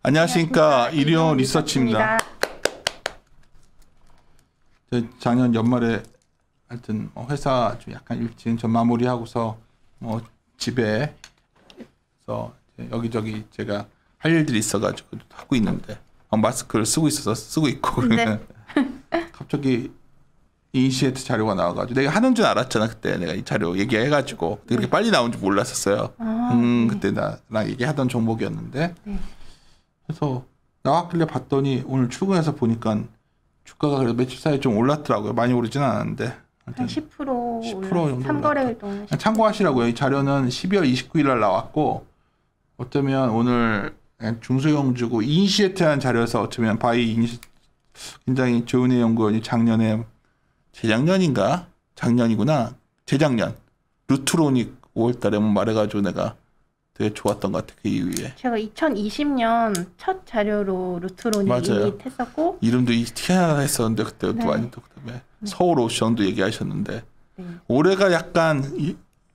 안녕하십니까. 일용 리서치입니다. 작년 연말에 하여튼 회사 좀 약간 일찍 좀 마무리하고서 집에서 여기저기 제가 할 일들이 있어가지고 하고 있는데 마스크를 쓰고 있고 그러면 갑자기 이니시에이트 자료가 나와가지고 내가 하는 줄 알았잖아. 그때 내가 이 자료 얘기해가지고 그렇게 빨리 나온 줄 몰랐었어요. 그때 나랑 얘기하던 종목이었는데 그래서 나왔길래 봤더니 오늘 출근해서 보니까 주가가 그래도 며칠 사이에 좀 올랐더라고요. 많이 오르진 않았는데 한 10% 정도 3거래일 동안 참고하시라고요. 이 자료는 12월 29일 날 나왔고 어쩌면 오늘 중소형주고 이니시에이트한 자료에서 어쩌면 굉장히 조은혜 연구원이 작년에 재작년인가? 작년이구나. 재작년 루트로닉 5월달에 말해가지고 내가 되게 좋았던 것 같아. 그 이후에 제가 2020년 첫 자료로 루트로닉이 했었고 이름도 티아나 했었는데 그때도 아니고 그다음에 서울오션도 얘기하셨는데 올해가 약간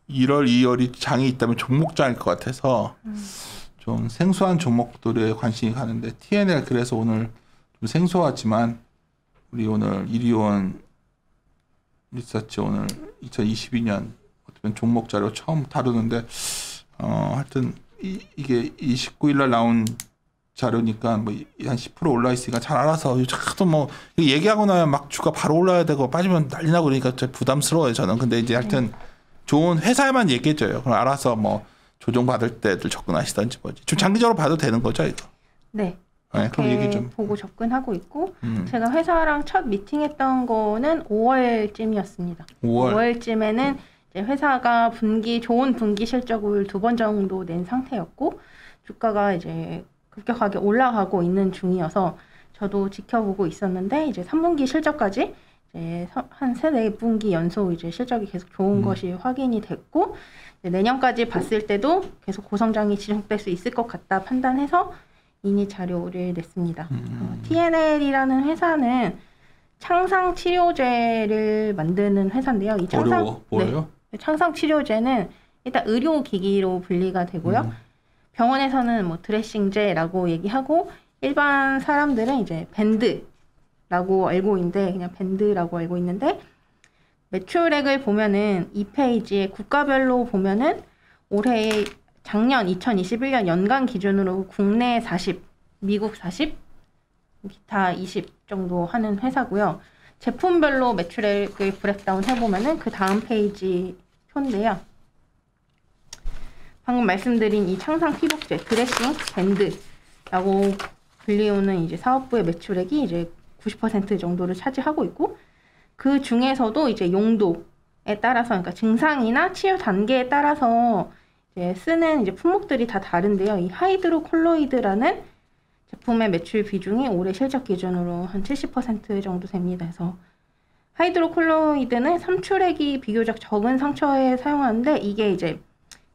1월, 2월이 장이 있다면 종목장일 것 같아서 좀 생소한 종목들에 관심이 가는데 TNL 그래서 오늘 좀 생소하지만 우리 오늘 이리온 리서치 오늘 2022년 어떤 종목 자료 처음 다루는데 하여튼 이게 29일 날 나온 자료니까 뭐 한 10% 올라 있으니까 잘 알아서 자꾸 뭐 얘기하고 나면 막 주가 바로 올라야 되고 빠지면 난리 나고 그러니까 좀 부담스러워요 저는. 근데 이제 하여튼 좋은 회사에만 얘기해줘요. 그럼 알아서 뭐 조정 받을 때들 접근하시던지 뭐지. 좀 장기적으로 봐도 되는 거죠 이거. 네. 그럼 얘기 좀 보고 접근하고 있고 제가 회사랑 첫 미팅했던 거는 5월쯤이었습니다. 5월쯤에는 이제 회사가 좋은 분기 실적을 2번 정도 낸 상태였고 주가가 이제 급격하게 올라가고 있는 중이어서 저도 지켜보고 있었는데 이제 3분기 실적까지 이제 한 3-4분기 연속 이제 실적이 계속 좋은 것이 확인이 됐고 내년까지 봤을 때도 계속 고성장이 지속될 수 있을 것 같다 판단해서 이니 자료를 냈습니다. TNL이라는 회사는 창상치료제를 만드는 회사인데요. 이 어려워. 뭐예요? 창상치료제는 일단 의료기기로 분리가 되고요. 병원에서는 뭐 드레싱제라고 얘기하고 일반 사람들은 이제 밴드라고 알고 있는데 그냥 밴드라고 알고 있는데 매출액을 보면은 이 페이지에 국가별로 보면은 올해 작년 2021년 연간 기준으로 국내 40, 미국 40, 기타 20 정도 하는 회사고요. 제품별로 매출액을 브렉다운 해보면은 그 다음 페이지 표인데요. 방금 말씀드린 이 창상 피복제, 드레싱, 밴드라고 불리우는 이제 사업부의 매출액이 이제 90% 정도를 차지하고 있고 그 중에서도 이제 용도에 따라서 그러니까 증상이나 치유 단계에 따라서 이제 쓰는 이제 품목들이 다 다른데요. 이 하이드로콜로이드라는 제품의 매출 비중이 올해 실적 기준으로 한 70% 정도 됩니다. 그래서 하이드로콜로이드는 삼출액이 비교적 적은 상처에 사용하는데 이게 이제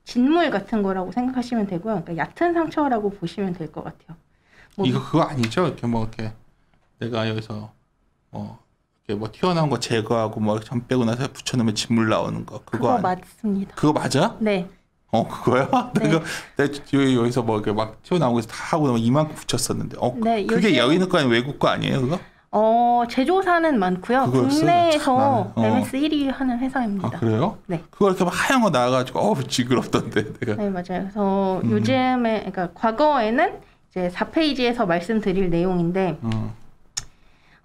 진물 같은 거라고 생각하시면 되고요. 그러니까 얕은 상처라고 보시면 될 것 같아요. 이거 그거 아니죠? 이렇게 이렇게 내가 여기서 이렇게 튀어나온 거 제거하고 점 빼고 나서 붙여놓으면 진물 나오는 거 그거 맞습니다. 그거 맞아? 네. 그거야? 네. 내가 여기서 이렇게 막 튀어나온 거다 하고 이만큼 붙였었는데 네, 그게 여기는 거 아니에요? 외국 거 아니에요 그거? 제조사는 많고요. 국내에서 MS 1위 하는 회사입니다. 그래요? 네. 그거 이렇게 막 하얀 거 나와가지고 징그럽던데 내가. 네, 맞아요. 그래서 요즘에 그러니까 과거에는 이제 4페이지에서 말씀드릴 내용인데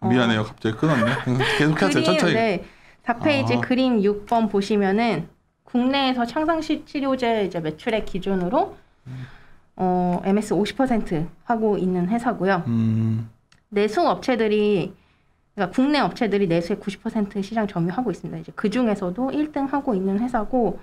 미안해요. 갑자기 끊었네. 계속하세요. 천천히. 네. 4페이지 그림 6번 보시면은 국내에서 창상치료제 이제 매출액 기준으로 MS 50% 하고 있는 회사고요. 내수 업체들이 그러니까 국내 업체들이 내수의 90% 시장 점유하고 있습니다. 이제 그 중에서도 1등 하고 있는 회사고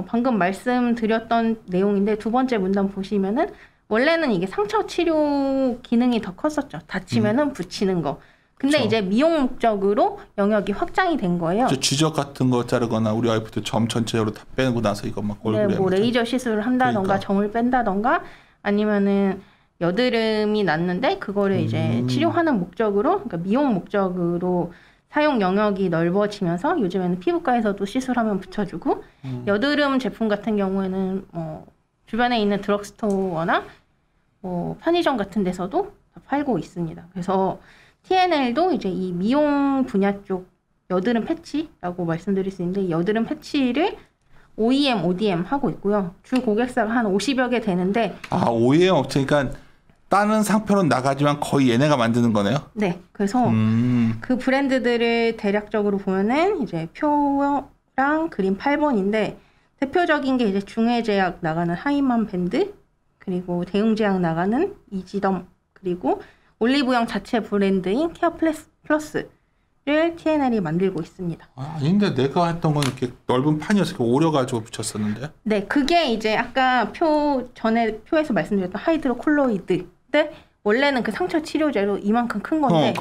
방금 말씀드렸던 내용인데 두 번째 문단 보시면은 원래는 이게 상처 치료 기능이 더 컸었죠. 다치면은 붙이는 거. 근데 그쵸. 이제 미용 목적으로 영역이 확장이 된 거예요. 지적 같은 거 자르거나 우리 와이프도 점 전체적으로 다 빼고 나서 이거 막 얼굴에 네, 뭐 레이저 시술을 한다던가 그러니까. 점을 뺀다던가 아니면은 여드름이 났는데 그거를 이제 치료하는 목적으로 그러니까 미용 목적으로 사용 영역이 넓어지면서 요즘에는 피부과에서도 시술하면 붙여주고 여드름 제품 같은 경우에는 주변에 있는 드럭스토어나 뭐 편의점 같은 데서도 팔고 있습니다. 그래서 TNL도 이제 이 미용 분야 쪽 여드름 패치라고 말씀드릴 수 있는데, 여드름 패치를 OEM, ODM 하고 있고요. 주 고객사가 한 50여 개 되는데. OEM 업체니까 다른 상표는 나가지만 거의 얘네가 만드는 거네요? 네. 그래서 그 브랜드들을 대략적으로 보면은 이제 표랑 그림 8번인데, 대표적인 게 이제 중해제약 나가는 하이만 밴드, 그리고 대웅제약 나가는 이지덤, 그리고 올리브영 자체 브랜드인 케어 플러스를 TNL이 만들고 있습니다. 아닌데 내가 했던 건 이렇게 넓은 판이어서 이렇게 오려가지고 붙였었는데. 네, 그게 이제 아까 전에 표에서 말씀드렸던 하이드로콜로이드. 원래는 그 상처 치료제로 이만큼 큰 건데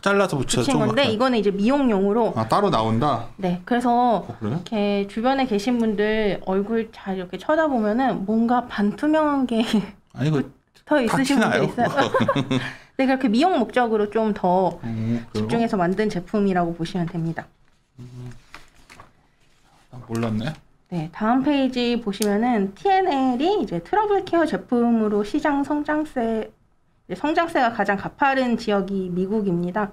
잘라서 붙인 건데, 이거는 이제 미용용으로 따로 나온다. 네, 그래서 그래? 이렇게 주변에 계신 분들 얼굴 잘 이렇게 쳐다보면은 뭔가 반투명한 게 더 있으신 분들 있어요. 네, 그렇게 미용 목적으로 좀 더 집중해서 만든 제품이라고 보시면 됩니다. 몰랐네. 네, 다음 페이지 보시면은 TNL이 이제 트러블 케어 제품으로 시장 성장세가 가장 가파른 지역이 미국입니다.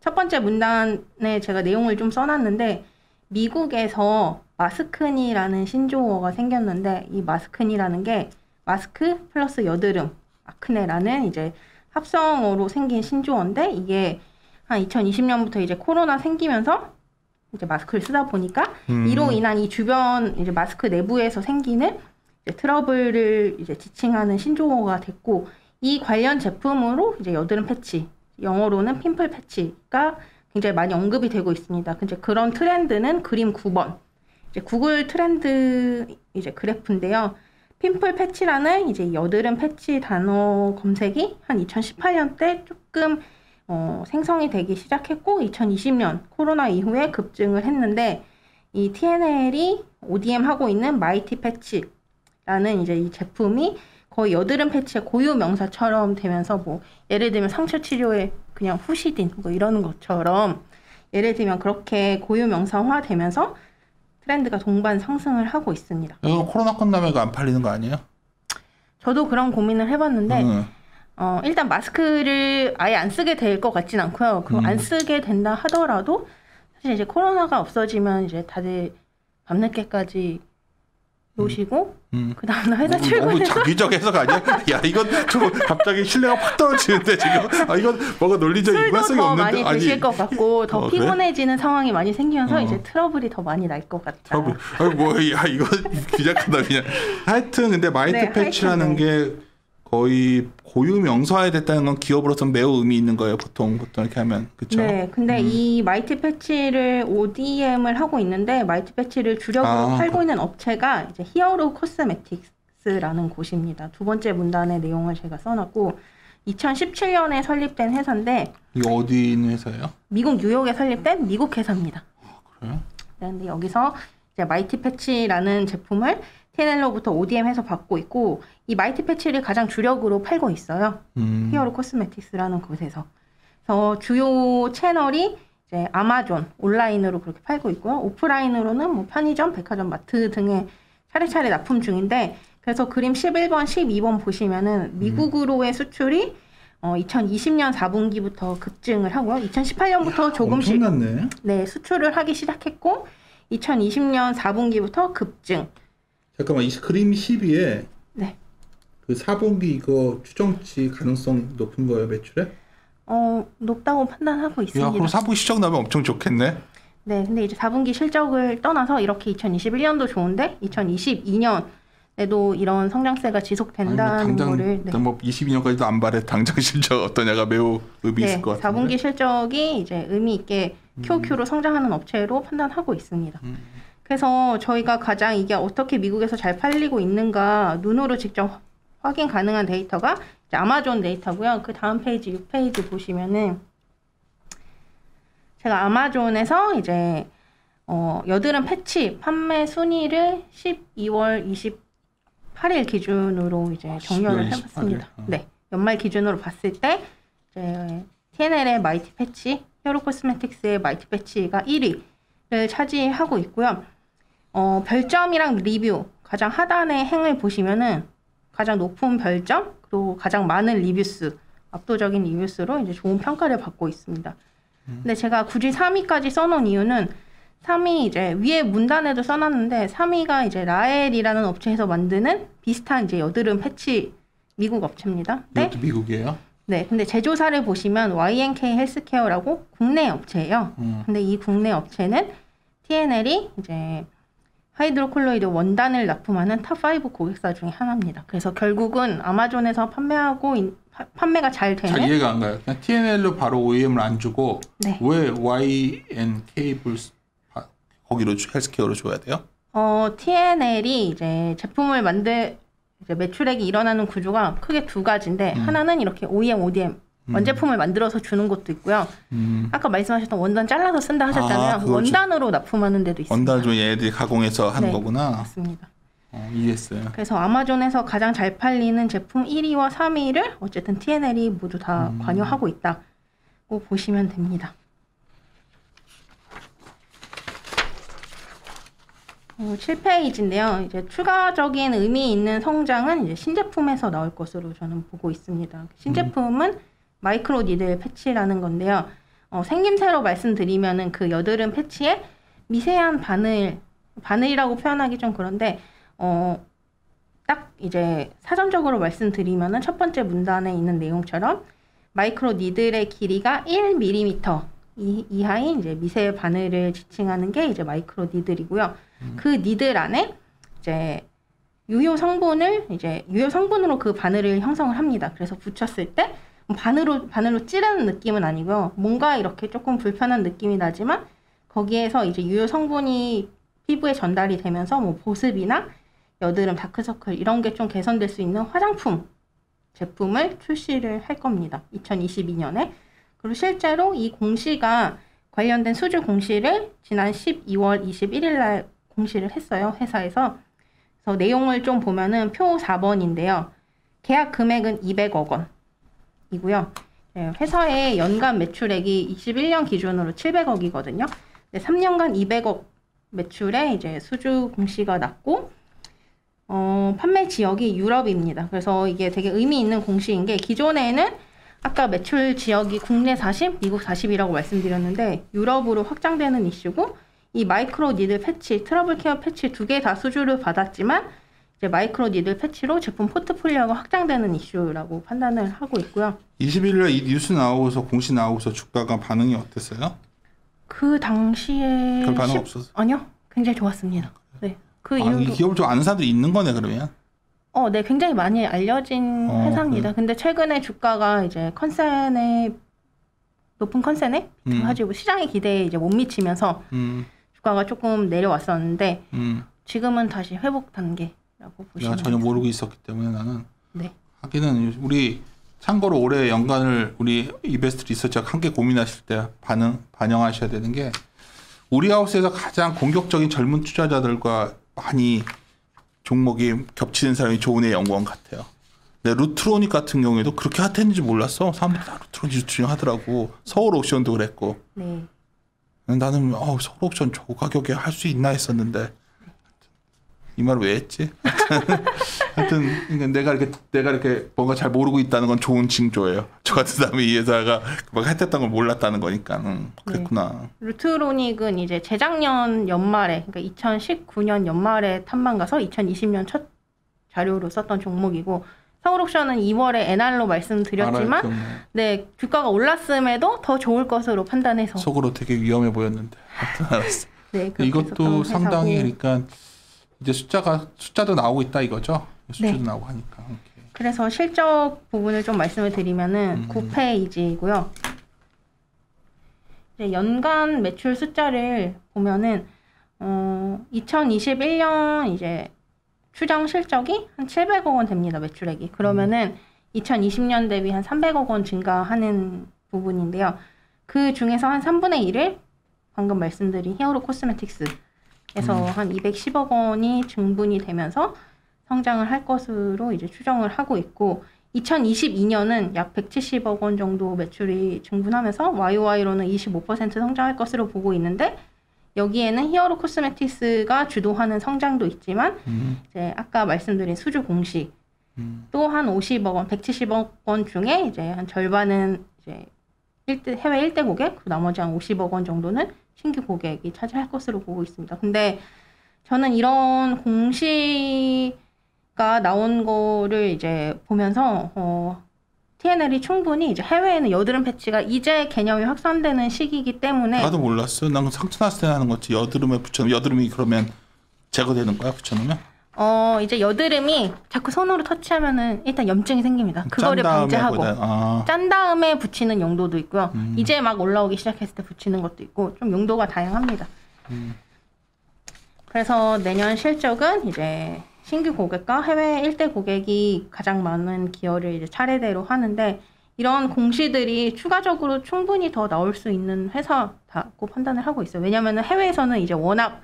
첫 번째 문단에 제가 내용을 좀 써놨는데, 미국에서 마스크니라는 신조어가 생겼는데, 이 마스크니라는 게 마스크 플러스 여드름, 아크네라는 이제 합성어로 생긴 신조어인데, 이게 한 2020년부터 이제 코로나 생기면서 이제 마스크를 쓰다 보니까 이로 인한 이 주변 이제 마스크 내부에서 생기는 이제 트러블을 이제 지칭하는 신조어가 됐고, 이 관련 제품으로 이제 여드름 패치, 영어로는 핀플 패치가 굉장히 많이 언급이 되고 있습니다. 이제 그런 트렌드는 그림 9번, 이제 구글 트렌드 이제 그래프인데요. 핀플 패치라는 이제 여드름 패치 단어 검색이 한 2018년 때 조금 생성이 되기 시작했고, 2020년 코로나 이후에 급증을 했는데, 이 TNL이 ODM 하고 있는 마이티 패치라는 이제 이 제품이 거의 여드름 패치의 고유 명사처럼 되면서, 뭐 예를 들면 상처 치료에 그냥 후시딘 뭐 이러는 것처럼 예를 들면 그렇게 고유 명사화 되면서 트렌드가 동반 상승을 하고 있습니다. 이거 코로나 끝나면 이거 안 팔리는 거 아니에요? 저도 그런 고민을 해봤는데 일단 마스크를 아예 안 쓰게 될 것 같진 않고요. 안 쓰게 된다 하더라도 사실 이제 코로나가 없어지면 이제 다들 밤늦게까지 노시고 그 다음날 회사 출근해서 너무 자기적 해석 아니야? 야, 이건 좀 갑자기 신뢰가 확 떨어지는데 지금. 이건 뭐가 논리적인 일관성이 술도 더 없는데. 많이 드실 것 같고 더 피곤해지는 그래? 상황이 많이 생기면서 이제 트러블이 더 많이 날 것 같다. 트러블. 이거 비약하다 그냥. 하여튼 근데 마이티 패치라는 게 거의 고유 명사화에 됐다는 건 기업으로서는 매우 의미 있는 거예요. 보통 이렇게 하면. 그렇죠? 네. 근데 이 마이티 패치를 ODM을 하고 있는데, 마이티 패치를 주력으로 팔고 있는 업체가 이제 히어로 코스메틱스라는 곳입니다. 두 번째 문단의 내용을 제가 써놨고, 2017년에 설립된 회사인데, 이게 어디 있는 회사예요? 미국 뉴욕에 설립된 미국 회사입니다. 그래요? 그런데 여기서 이제 마이티 패치라는 제품을 TNL로부터 ODM해서 받고 있고, 이 마이티 패치를 가장 주력으로 팔고 있어요. 히어로 코스메틱스라는 곳에서. 그래서 주요 채널이 이제 아마존 온라인으로 그렇게 팔고 있고요. 오프라인으로는 뭐 편의점, 백화점, 마트 등에 차례차례 납품 중인데, 그래서 그림 11번, 12번 보시면은 미국으로의 수출이 2020년 4분기부터 급증을 하고요. 2018년부터 조금씩 엄청났네. 네, 수출을 하기 시작했고, 2020년 4분기부터 급증. 잠깐만, 이 그림 12에 네. 그 4분기 이거 추정치 가능성 높은 거예요, 매출에? 높다고 판단하고 있습니다. 야, 그럼 4분기 실적 나면 엄청 좋겠네. 네, 근데 이제 4분기 실적을 떠나서 이렇게 2021년도 좋은데 2022년에도 이런 성장세가 지속된다는 거를 뭐 22년까지도 안 바래. 당장 실적 어떠냐가 매우 의미 있을 것 같은데. 4분기 실적이 이제 의미 있게 QOQ로 성장하는 업체로 판단하고 있습니다. 그래서 저희가 가장 이게 어떻게 미국에서 잘 팔리고 있는가 눈으로 직접 확인 가능한 데이터가 이제 아마존 데이터고요. 그 다음 페이지 6페이지 보시면은 제가 아마존에서 이제 여드름 패치 판매 순위를 12월 28일 기준으로 이제 정렬을 해봤습니다. 네, 연말 기준으로 봤을 때 이제 TNL의 마이티 패치, 히어로 코스메틱스의 마이티 패치가 1위를 차지하고 있고요. 별점이랑 리뷰 가장 하단의 행을 보시면은 가장 높은 별점 또 가장 많은 리뷰수, 압도적인 리뷰수로 이제 좋은 평가를 받고 있습니다. 근데 제가 굳이 3위까지 써놓은 이유는 3위 이제 위에 문단에도 써놨는데 3위가 이제 라엘이라는 업체에서 만드는 비슷한 이제 여드름 패치 미국 업체입니다. 네? 이것도 미국이에요? 네. 근데 제조사를 보시면 YNK 헬스케어라고 국내 업체예요. 근데 이 국내 업체는 TNL이 이제 하이드로콜로이드 원단을 납품하는 탑5 고객사 중에 하나입니다. 그래서 결국은 아마존에서 판매가 잘 되는. 잘 이해가 안 가요. 그냥 TNL로 바로 OEM을 안 주고 네. 왜 YNK를 거기로 헬스케어로 줘야 돼요? TNL이 이제 제품을 이제 매출액이 일어나는 구조가 크게 두 가지인데 하나는 이렇게 OEM, ODM 원제품을 만들어서 주는 것도 있고요. 아까 말씀하셨던 원단 잘라서 쓴다 하셨잖아요. 원단으로 납품하는 데도 있습니다. 원단을 좀 얘네들이 가공해서 하는 거구나. 맞습니다. 이해했어요. 그래서 아마존에서 가장 잘 팔리는 제품 1위와 3위를 어쨌든 TNL이 모두 다 관여하고 있다고 보시면 됩니다. 7페이지인데요. 이제 추가적인 의미 있는 성장은 이제 신제품에서 나올 것으로 저는 보고 있습니다. 신제품은 마이크로 니들 패치라는 건데요. 생김새로 말씀드리면은 그 여드름 패치에 미세한 바늘이라고 표현하기 좀 그런데, 딱 이제 사전적으로 말씀드리면은 첫 번째 문단에 있는 내용처럼 마이크로 니들의 길이가 1mm 이하인 이제 미세 바늘을 지칭하는 게 이제 마이크로 니들이고요. 그 니들 안에 이제 유효 성분으로 그 바늘을 형성을 합니다. 그래서 붙였을 때 바늘로 찌르는 느낌은 아니고요. 뭔가 이렇게 조금 불편한 느낌이 나지만 거기에서 이제 유효 성분이 피부에 전달이 되면서 뭐 보습이나 여드름, 다크서클 이런 게 좀 개선될 수 있는 화장품 제품을 출시를 할 겁니다. 2022년에. 그리고 실제로 이 공시가 관련된 수주 공시를 지난 12월 21일 날 공시를 했어요. 회사에서. 그래서 내용을 좀 보면은 표 4번인데요. 계약 금액은 200억 원이고요. 회사의 연간 매출액이 21년 기준으로 700억이거든요. 3년간 200억 매출에 이제 수주 공시가 났고, 판매 지역이 유럽입니다. 그래서 이게 되게 의미 있는 공시인 게 기존에는 아까 매출 지역이 국내 40, 미국 40이라고 말씀드렸는데 유럽으로 확장되는 이슈고 이 마이크로 니들 패치, 트러블 케어 패치 두 개 다 수주를 받았지만 이제 마이크로 니들 패치로 제품 포트폴리오가 확장되는 이슈라고 판단을 하고 있고요. 21일에 이 뉴스 나오고서 공시 나오고서 주가가 반응이 어땠어요? 그 당시에 별 반응 없었어요? 아니요. 굉장히 좋았습니다. 네. 이 기업을 좀 아는 사람들이 있는 거네 그러면? 네, 굉장히 많이 알려진 회사입니다. 근데 최근에 주가가 이제 높은 컨센에 가지고 시장의 기대에 이제 못 미치면서 주가가 조금 내려왔었는데 지금은 다시 회복 단계라고 보시면 내가 전혀 모르고 있었기 때문에 나는. 네. 하기는 우리 참고로 올해 연간을 우리 이베스트 리서치가 함께 고민하실 때 반영하셔야 되는 게 우리 하우스에서 가장 공격적인 젊은 투자자들과 많이 종목이 겹치는 사람이 조은의 연구원 같아요. 근데 루트로닉 같은 경우에도 그렇게 핫했는지 몰랐어. 사람들이 다 루트로닉 하더라고. 서울 옥션도 그랬고. 네. 나는 서울 옥션 저 가격에 할 수 있나 했었는데 이 말을 왜 했지? 하여튼 내가 이렇게 뭔가 잘 모르고 있다는 건 좋은 징조예요. 저 같은 사람이 이 회사가 막 핫했던 걸 몰랐다는 거니까 그랬구나. 네. 루트로닉은 이제 재작년 연말에 그러니까 2019년 연말에 탐방 가서 2020년 첫 자료로 썼던 종목이고 서울옥션은 2월에 엔알로 말씀드렸지만 네 주가가 올랐음에도 더 좋을 것으로 판단해서 속으로 되게 위험해 보였는데 알았어. 네, 이것도 상당히 그러니까 이제 숫자도 나오고 있다 이거죠? 수주도 나오고 하니까. 오케이. 그래서 실적 부분을 좀 말씀을 드리면은 9페이지이고요. 이제 연간 매출 숫자를 보면은 2021년 이제 추정 실적이 한 700억 원 됩니다. 매출액이. 그러면은 2020년 대비 한 300억 원 증가하는 부분인데요. 그 중에서 한 3분의 1을 방금 말씀드린 히어로 코스메틱스에서 한 210억 원이 증분이 되면서 성장을 할 것으로 이제 추정을 하고 있고 2022년은 약 170억 원 정도 매출이 증분하면서 YOY로는 25% 성장할 것으로 보고 있는데 여기에는 히어로 코스메틱스가 주도하는 성장도 있지만 이제 아까 말씀드린 수주 공시 또 한 50억 원, 170억 원 중에 이제 한 절반은 이제 해외 일대 고객, 나머지 한 50억 원 정도는 신규 고객이 차지할 것으로 보고 있습니다. 근데 저는 이런 공시가 나온 거를 이제 보면서 TNL이 충분히 이제 해외에는 여드름 패치가 이제 개념이 확산되는 시기이기 때문에 나도 몰랐어. 난 상처 났을 때 하는 거지. 여드름에 붙여놓으면 여드름이 그러면 제거되는 거야? 붙여놓으면? 이제 여드름이 자꾸 손으로 터치하면은 일단 염증이 생깁니다. 그거를 방지하고 짠 다음에 붙이는 용도도 있고요. 이제 막 올라오기 시작했을 때 붙이는 것도 있고 좀 용도가 다양합니다. 그래서 내년 실적은 이제 신규 고객과 해외 일대 고객이 가장 많은 기여를 이제 차례대로 하는데 이런 공시들이 추가적으로 충분히 더 나올 수 있는 회사다고 판단을 하고 있어요. 왜냐하면 해외에서는 이제 워낙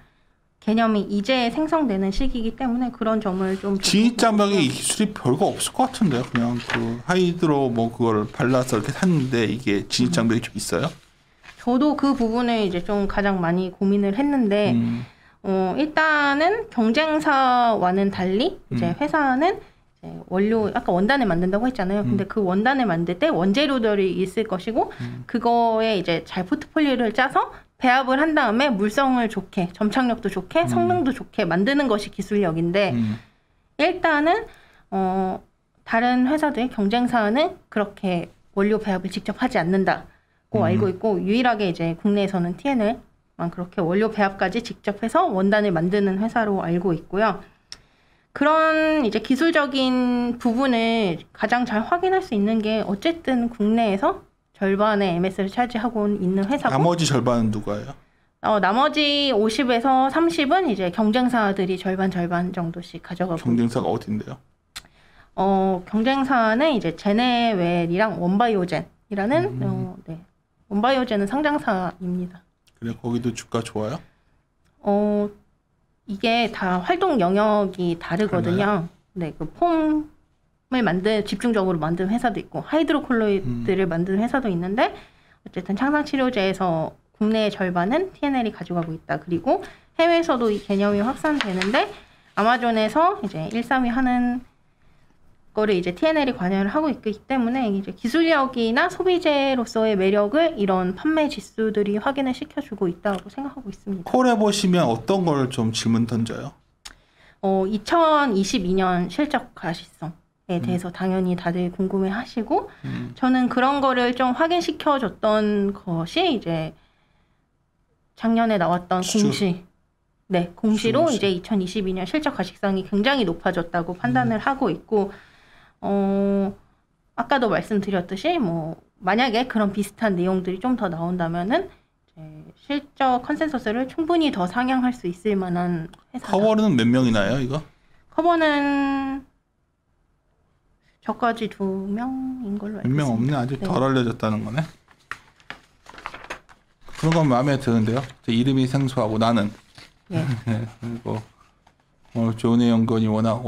개념이 이제 생성되는 시기이기 때문에 그런 점을 좀 진입장벽이 이 기술이 별거 없을 것 같은데요. 그냥 그 하이드로 뭐 그걸 발라서 이렇게 샀는데 이게 진입장벽이 좀 있어요? 저도 그 부분을 이제 좀 가장 많이 고민을 했는데 일단은 경쟁사와는 달리 이제 회사는 이제 원료 아까 원단을 만든다고 했잖아요. 근데 그 원단을 만들 때 원재료들이 있을 것이고 그거에 이제 잘 포트폴리오를 짜서 배합을 한 다음에 물성을 좋게, 점착력도 좋게, 성능도 좋게 만드는 것이 기술력인데 일단은 다른 회사들 경쟁사는 그렇게 원료 배합을 직접 하지 않는다고 알고 있고 유일하게 이제 국내에서는 TNL만 그렇게 원료 배합까지 직접 해서 원단을 만드는 회사로 알고 있고요. 그런 이제 기술적인 부분을 가장 잘 확인할 수 있는 게 어쨌든 국내에서 절반의 MS를 차지하고 있는 회사고 나머지 절반은 누가요? 나머지 50에서 30은 이제 경쟁사들이 절반 정도씩 가져가고 경쟁사가 어딘데요? 경쟁사는 이제 제네웰이랑 원바이오젠이라는 네. 원바이오젠은 상장사입니다. 그래 거기도 주가 좋아요? 이게 다 활동 영역이 다르거든요. 그러나요? 네, 그 폼을 집중적으로 만든 회사도 있고 하이드로콜로이드를 만든 회사도 있는데 어쨌든 창상치료제에서 국내의 절반은 TNL이 가져가고 있다. 그리고 해외에서도 이 개념이 확산되는데 아마존에서 이제 1, 3위 하는 거를 이제 TNL이 관여를 하고 있기 때문에 이제 기술력이나 소비재로서의 매력을 이런 판매 지수들이 확인을 시켜주고 있다고 생각하고 있습니다. 콜해 보시면 어떤 걸 좀 질문 던져요? 2022년 실적 가시성에 대해서 당연히 다들 궁금해 하시고 저는 그런 거를 좀 확인시켜 줬던 것이 이제 작년에 나왔던 공시. 네, 공시로 이제 2022년 실적 가시성이 굉장히 높아졌다고 판단을 하고 있고 아까도 말씀드렸듯이 뭐 만약에 그런 비슷한 내용들이 좀 더 나온다면은 이제 실적 컨센서스를 충분히 더 상향할 수 있을 만한 회사다. 커버는 몇 명이나요, 이거? 커버는 저까지 2명인 걸로 알고 있습니다. 몇 명 없네. 아직 네. 덜 알려졌다는 거네. 그런 건 마음에 드는데요. 제 이름이 생소하고 나는. 예. 네, 그리고 조은혜 연구원이 워낙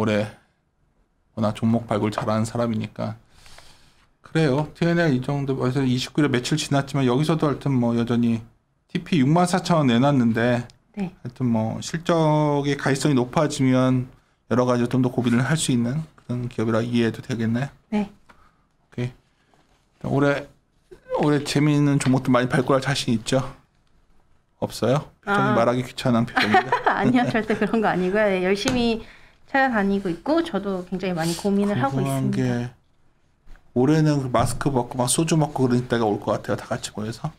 종목 발굴 잘하는 사람이니까 그래요. TNL 이 정도 그래서 29일 며칠 지났지만 여기서도 하여튼 뭐 여전히 TP 64,000원 내놨는데 네. 하여튼 뭐 실적의 가시성이 높아지면 여러 가지 좀 더 고민을 할 수 있는 그런 기업이라 이해해도 되겠네. 네. 오케이. 올해 재미있는 종목도 많이 발굴할 자신 있죠? 없어요? 표정이 말하기 귀찮은 표정인데. 아니요, 절대 그런 거 아니고요. 네, 열심히 찾아다니고 있고 저도 굉장히 많이 고민을 하고 있습니다. 게 올해는 마스크 벗고 막 소주 먹고 그런 때가 올 것 같아요. 다 같이 모여서.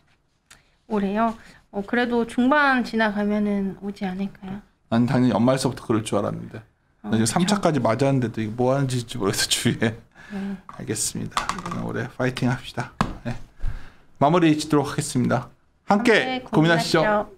올해요? 그래도 중반 지나가면은 오지 않을까요? 난 당연히 연말서부터 그럴 줄 알았는데. 나 지금 3차까지 맞았는데도 이게 뭐 하는 짓인지 모르겠어 주위에. 알겠습니다. 올해 파이팅 합시다. 네. 마무리 짓도록 하겠습니다. 함께 고민하시죠.